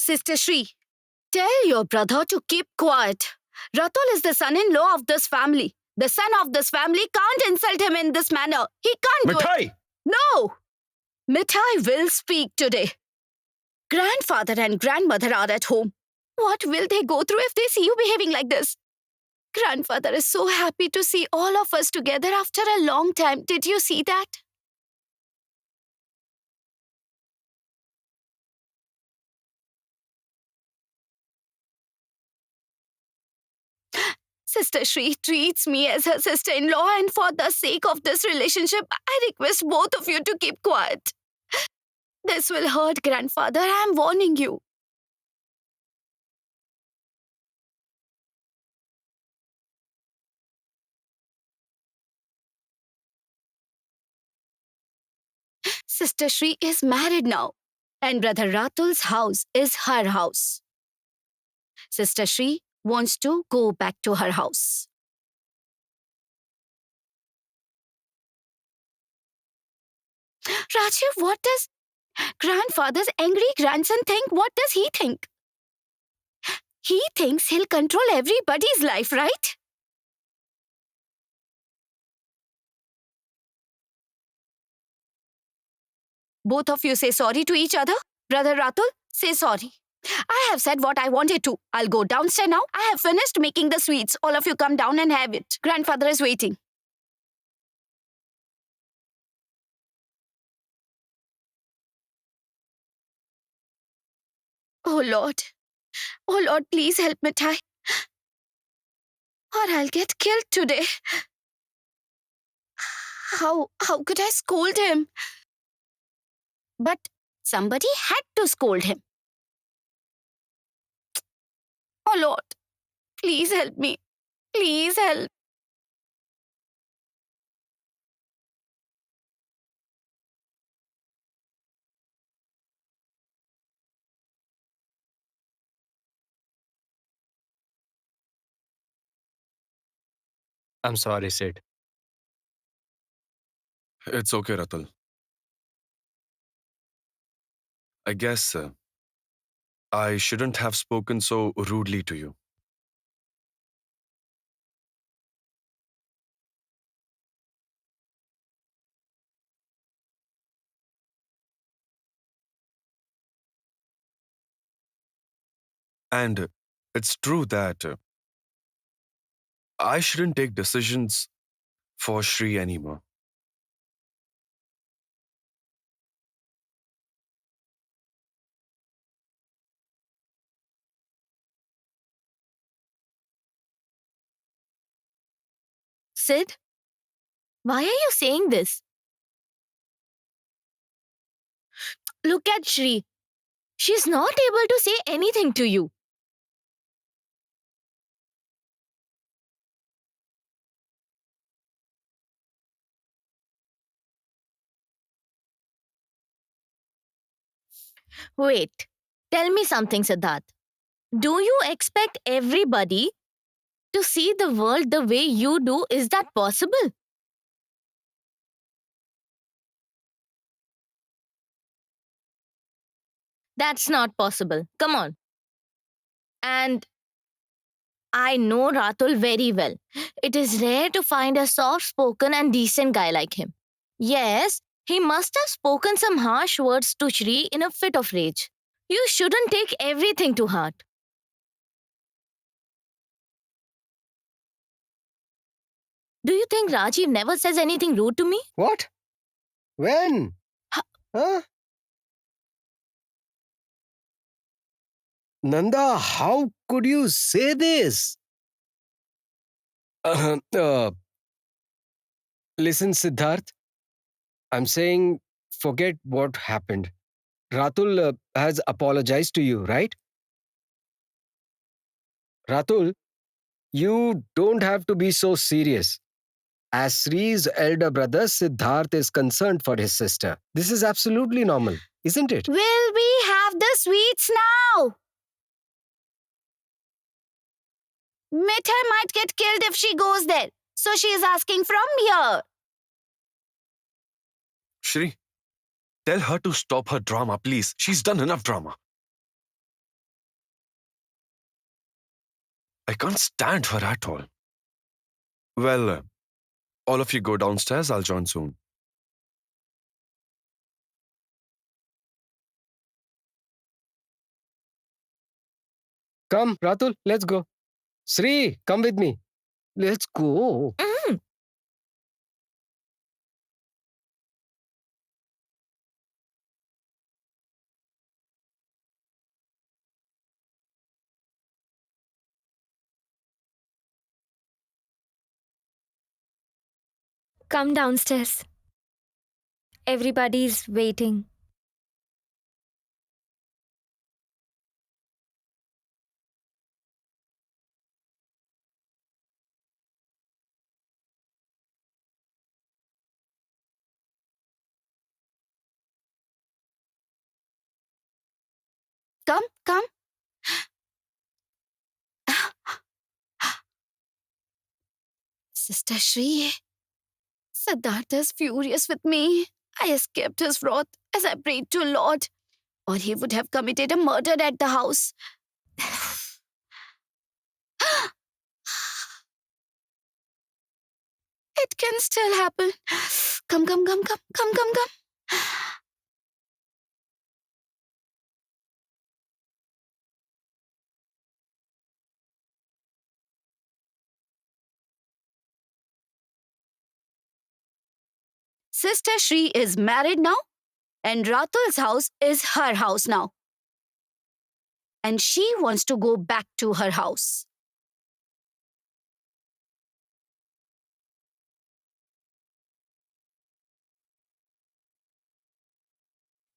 Sister Shri, tell your brother to keep quiet. Ratul is the son-in-law of this family. The son of this family can't insult him in this manner. He can't do it. Mithai! No! Mithai will speak today. Grandfather and grandmother are at home. What will they go through if they see you behaving like this? Grandfather is so happy to see all of us together after a long time. Did you see that? Sister Shri treats me as her sister-in-law, and for the sake of this relationship, I request both of you to keep quiet. This will hurt grandfather, I am warning you. Sister Shri is married now, and Brother Ratul's house is her house. Sister Shri wants to go back to her house. Rajiv, what does grandfather's angry grandson think? What does he think? He thinks he'll control everybody's life, right? Both of you say sorry to each other. Brother Ratul, say sorry. I have said what I wanted to. I'll go downstairs now. I have finished making the sweets. All of you come down and have it. Grandfather is waiting. Oh Lord. Oh Lord, please help Mithai. Or I'll get killed today. How could I scold him? But somebody had to scold him. Oh Lord, please help me. Please help. I'm sorry, Sid. It's okay, Ratul. I guess I shouldn't have spoken so rudely to you. And it's true that I shouldn't take decisions for Shri anymore. Sid, why are you saying this? Look at Shri. She's not able to say anything to you. Wait, tell me something, Siddharth. Do you expect everybody to see the world the way you do? Is that possible? That's not possible. Come on. And I know Ratul very well. It is rare to find a soft spoken and decent guy like him. Yes, he must have spoken some harsh words to Shri in a fit of rage. You shouldn't take everything to heart. Do you think Rajiv never says anything rude to me? What? When? Huh? Nanda, how could you say this? Listen, Siddharth. I'm saying forget what happened. Ratul has apologized to you, right? Ratul, you don't have to be so serious. As Sri's elder brother, Siddharth is concerned for his sister. This is absolutely normal, isn't it? Will we have the sweets now? Mithai might get killed if she goes there. So she is asking from here. Shri, tell her to stop her drama, please. She's done enough drama. I can't stand her at all. Well, all of you go downstairs. I'll join soon. Come, Ratul, let's go. Sri, come with me. Let's go. Mm. Come downstairs. Everybody's waiting. Come, come. Sister Shri, Siddhartha's furious with me. I escaped his wrath as I prayed to Lord, or he would have committed a murder at the house. It can still happen. Come, come, come, come, come, come, come. Sister Shri is married now, and Ratul's house is her house now. And she wants to go back to her house.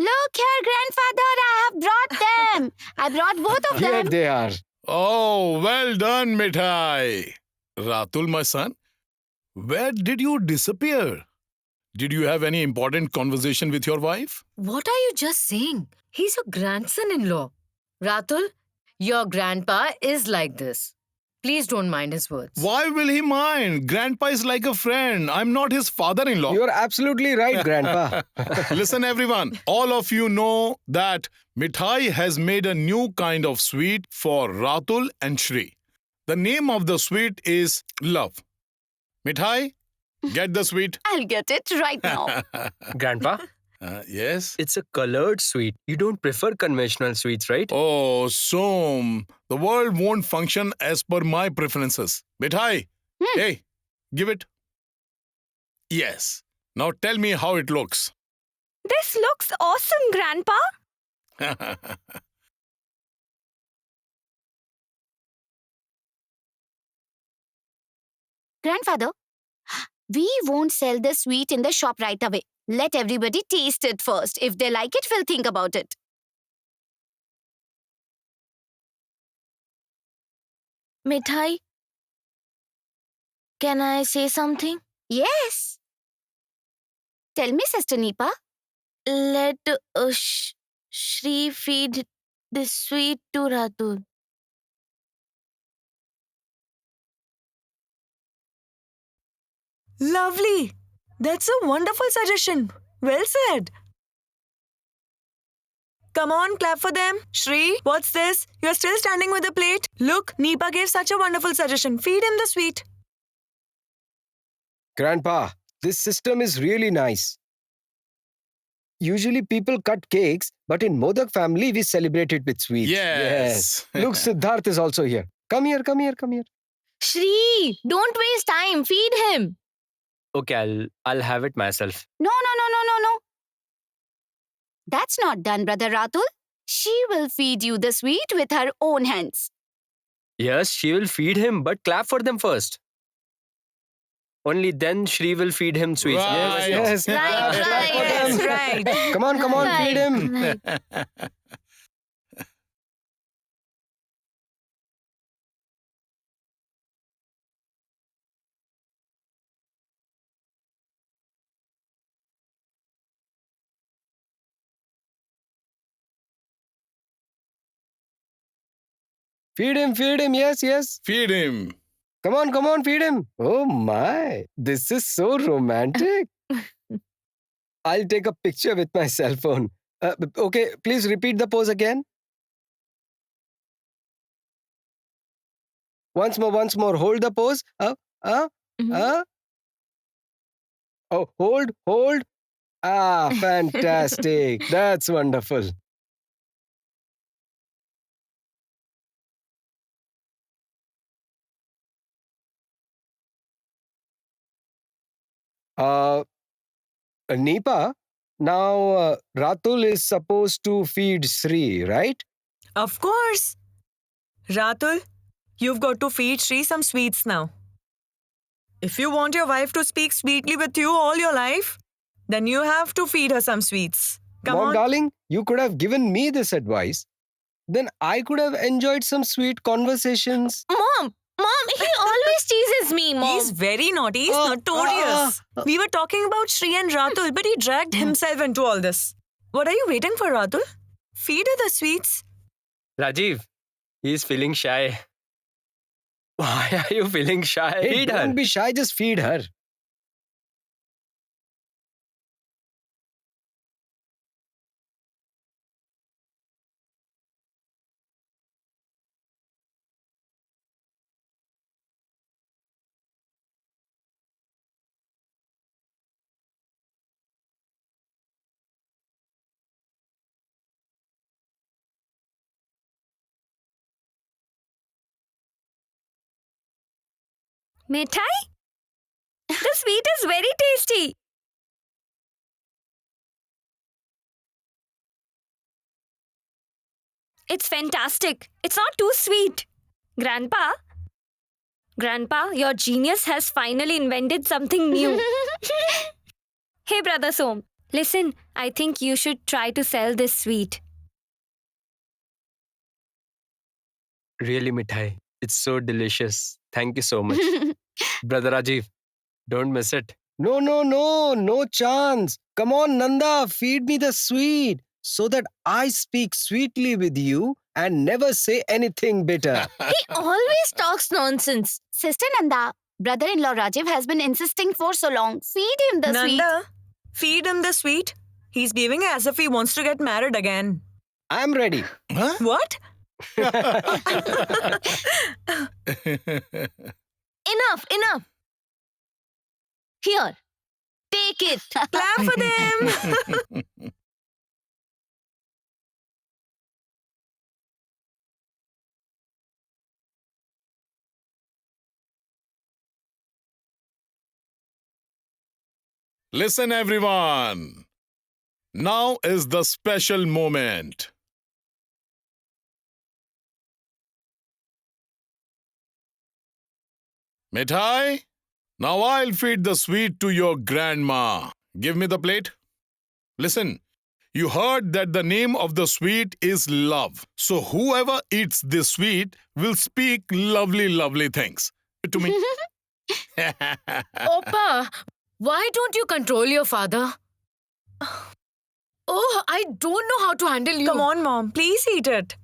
Look here, grandfather, I have brought them. I brought both of Here them. they are. Oh, well done, Mithai. Ratul, my son, where did you disappear? Did you have any important conversation with your wife? What are you just saying? He's your grandson-in-law. Ratul, your grandpa is like this. Please don't mind his words. Why will he mind? Grandpa is like a friend. I'm not his father-in-law. You're absolutely right, Grandpa. Listen, everyone. All of you know that Mithai has made a new kind of sweet for Ratul and Shri. The name of the sweet is love. Mithai, get the sweet. I'll get it right now. Grandpa, Yes? it's a colored sweet. You don't prefer conventional sweets, right? Oh, Som, the world won't function as per my preferences. Mithai, hey, give it. Yes. Now tell me how it looks. This looks awesome, Grandpa. Grandfather, we won't sell the sweet in the shop right away. Let everybody taste it first. If they like it, we'll think about it. Mithai, can I say something? Yes. Tell me, Sister Nipa. Let Shri feed this sweet to Ratul. Lovely. That's a wonderful suggestion. Well said. Come on, clap for them. Shri, what's this? You're still standing with the plate? Look, Nipa gave such a wonderful suggestion. Feed him the sweet. Grandpa, this system is really nice. Usually people cut cakes, but in Modak family, we celebrate it with sweets. Yes. Look, Siddharth is also here. Come here, come here, come here. Shri, don't waste time. Feed him. Okay, I'll have it myself. No. That's not done, Brother Ratul. She will feed you the sweet with her own hands. Yes, she will feed him, but clap for them first. Only then Shri will feed him sweets. Right. Yes, Right, clap for right, them. Right. Come on, feed him. Right. Feed him. Yes. Feed him. Come on, feed him. Oh my, this is so romantic. I'll take a picture with my cell phone. Okay, please repeat the pose again. Once more. Hold the pose. Mhm. Oh, hold. Ah, fantastic. That's wonderful. Uh, Nipa, now Ratul is supposed to feed Sri, right? Of course. Ratul, you've got to feed Shri some sweets now. If you want your wife to speak sweetly with you all your life, then you have to feed her some sweets. Come Mom, on. darling, you could have given me this advice. Then I could have enjoyed some sweet conversations. Mom, he always teases me, Mom. He's very naughty. He's Uh, notorious. We were talking about Shri and Ratul, but he dragged himself into all this. What are you waiting for, Ratul? Feed her the sweets. Rajiv, he's feeling shy. Why are you feeling shy? Hey, Feed her. don't be shy, just feed her. Mithai? The sweet is very tasty. It's fantastic. It's not too sweet. Grandpa, your genius has finally invented something new. Hey, Brother Som, listen, I think you should try to sell this sweet. Really, Mithai. It's so delicious. Thank you so much. Brother Rajiv, don't miss it. No chance. Come on, Nanda, feed me the sweet so that I speak sweetly with you and never say anything bitter. He always talks nonsense. Sister Nanda, brother-in-law Rajiv has been insisting for so long. Feed him the sweet. Nanda, feed him the sweet. He's behaving as if he wants to get married again. I'm ready. Huh? What? Enough. Here, take it. Clap for them. Listen, everyone. Now is the special moment. Mithai, now I'll feed the sweet to your grandma. Give me the plate. Listen, you heard that the name of the sweet is love. So whoever eats this sweet will speak lovely things to me. Oppa, why don't you control your father? Oh, I don't know how to handle you. Come on, Mom. Please eat it.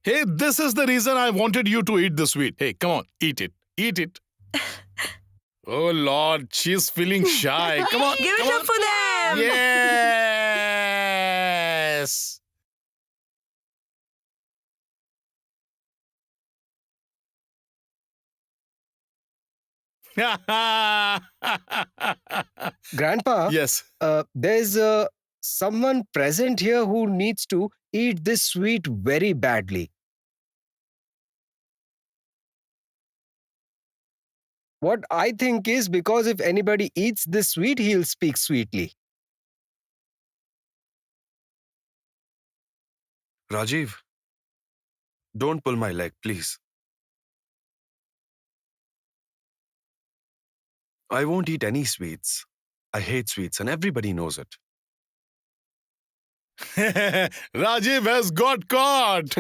Hey, this is the reason I wanted you to eat the sweet. Hey, come on, eat it. Eat it. Oh, Lord, she's feeling shy. Come on, Give come it on. up for them. Yes. Grandpa, Yes. there's someone present here who needs to eat this sweet very badly. What I think is because if anybody eats this sweet, he'll speak sweetly. Rajiv, don't pull my leg, please. I won't eat any sweets. I hate sweets and everybody knows it. Rajiv has got caught.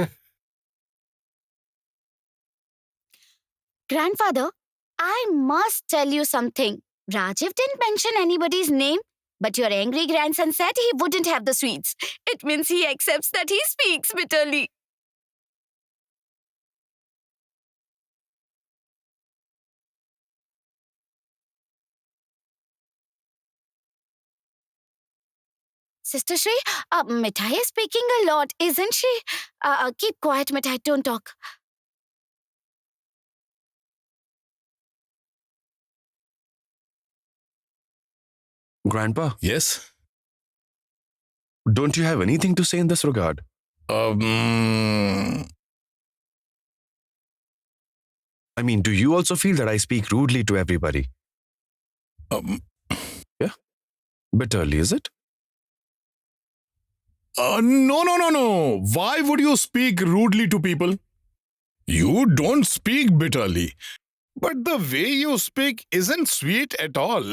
Grandfather, I must tell you something. Rajiv didn't mention anybody's name, but your angry grandson said he wouldn't have the sweets. It means he accepts that he speaks bitterly. Sister Shri, Mithai is speaking a lot, isn't she? Keep quiet, Mithai, don't talk. Grandpa, Yes? don't you have anything to say in this regard? Um, I mean, do you also feel that I speak rudely to everybody? um, Bitterly, is it? no. Why would you speak rudely to people? You don't speak bitterly. But the way you speak isn't sweet at all.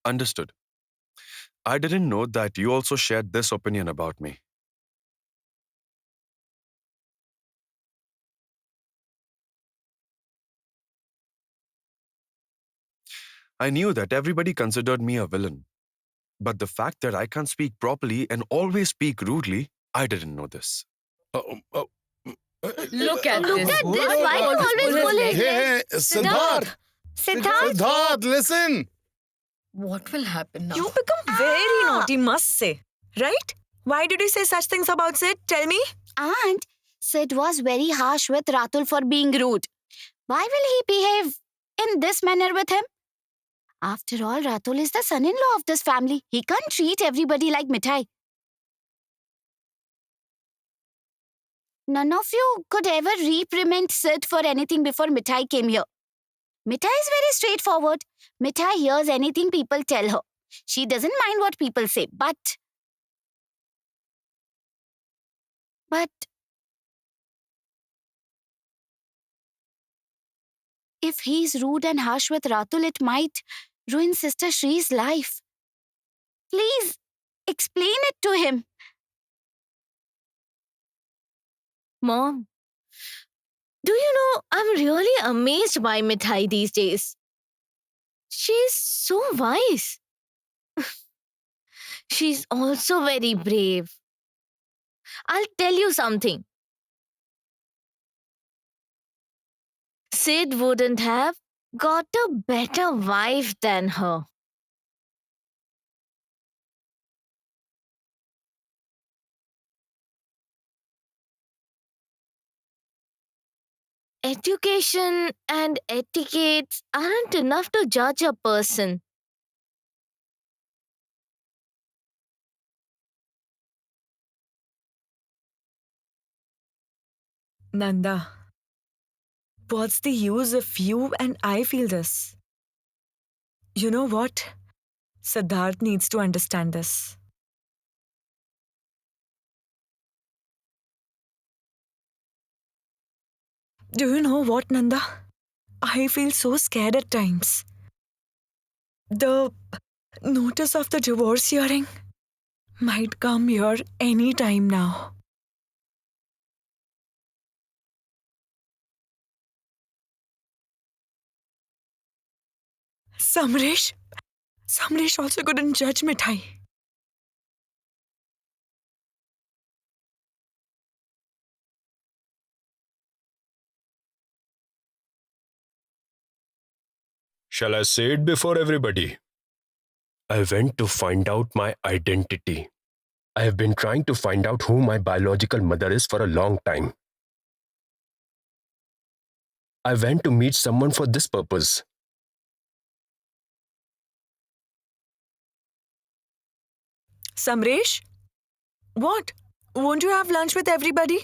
Understood. I didn't know that you also shared this opinion about me. I knew that everybody considered me a villain. But the fact that I can't speak properly and always speak rudely, I didn't know this. Look at Look this. at this. Why do you always pull his leg? Hey, Siddharth! Siddharth, Siddharth, listen! What will happen now? You become very naughty, must say. Right? Why did you say such things about Sid? Tell me. And Sid was very harsh with Ratul for being rude. Why will he behave in this manner with him? After all, Ratul is the son-in-law of this family. He can't treat everybody like Mithai. None of you could ever reprimand Sid for anything before Mithai came here. Mithai is very straightforward. Mithai hears anything people tell her. She doesn't mind what people say, but if he's rude and harsh with Ratul, it might ruin Sister Shree's life. Please, explain it to him. Mom, do you know, I'm really amazed by Mithai these days. She's so wise. She's also very brave. I'll tell you something. Sid wouldn't have got a better wife than her. Education and etiquettes aren't enough to judge a person. Nanda, what's the use if you and I feel this? You know what? Siddharth needs to understand this. Do you know what, Nanda? I feel so scared at times. The notice of the divorce hearing might come here any time now. Samresh also couldn't judge Mithai. Shall I say it before everybody? I went to find out my identity. I have been trying to find out who my biological mother is for a long time. I went to meet someone for this purpose. Samresh? What? Won't you have lunch with everybody?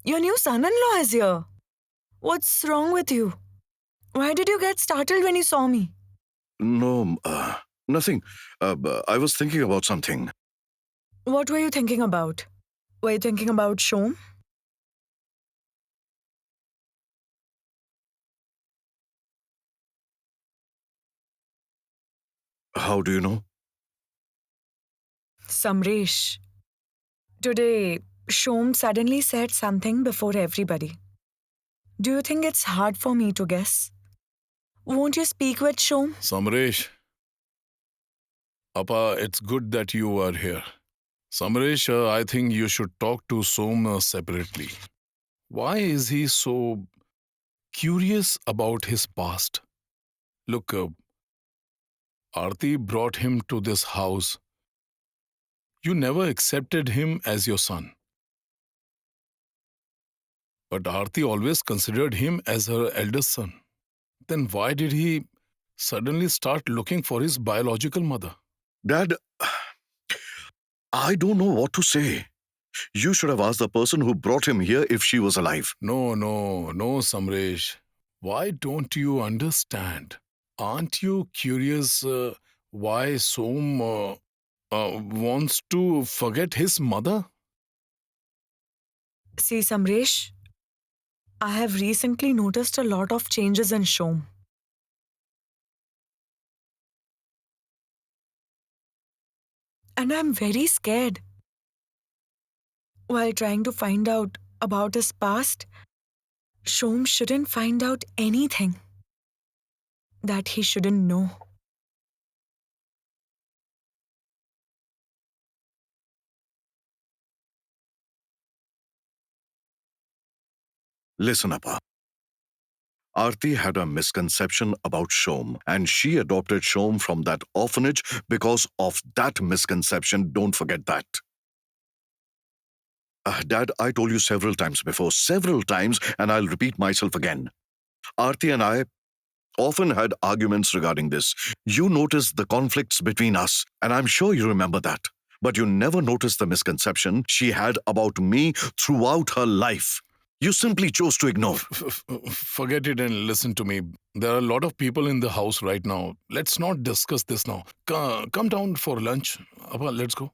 Your new son-in-law is here. What's wrong with you? Why did you get startled when you saw me? No, nothing. I was thinking about something. What were you thinking about? Were you thinking about Shom? How do you know? Samresh. Today, Shom suddenly said something before everybody. Do you think it's hard for me to guess? Won't you speak with Shom? Samresh. Appa, it's good that you are here. Samresh, I think you should talk to Som separately. Why is he so curious about his past? Look, Aarti brought him to this house. You never accepted him as your son. But Aarti always considered him as her eldest son. Then why did he suddenly start looking for his biological mother? Dad, I don't know what to say. You should have asked the person who brought him here if she was alive. No, Samresh. Why don't you understand? Aren't you curious why Som wants to forget his mother? See, Samresh, I have recently noticed a lot of changes in Shom. And I'm very scared. While trying to find out about his past, Shom shouldn't find out anything that he shouldn't know. Listen, Appa. Aarti had a misconception about Shom, and she adopted Shom from that orphanage because of that misconception. Don't forget that. Dad, I told you several times before, and I'll repeat myself again. Aarti and I often had arguments regarding this. You noticed the conflicts between us, and I'm sure you remember that. But you never noticed the misconception she had about me throughout her life. You simply chose to ignore. Forget it and listen to me. There are a lot of people in the house right now. Let's not discuss this now. Come down for lunch. Appa, let's go.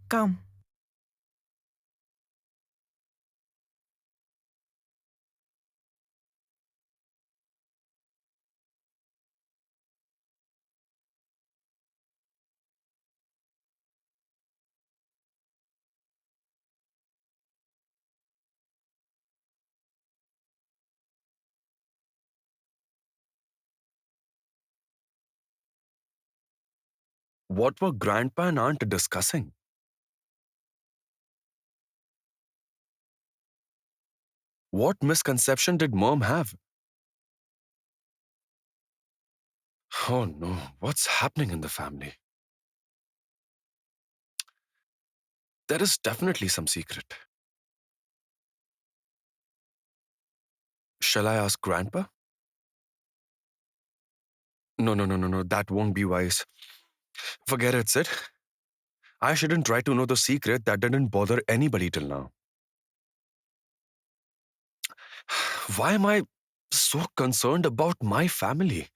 Come. What were Grandpa and Aunt discussing? What misconception did Mom have? Oh no, what's happening in the family? There is definitely some secret. Shall I ask Grandpa? No, that won't be wise. Forget it, Sid. I shouldn't try to know the secret that didn't bother anybody till now. Why am I so concerned about my family?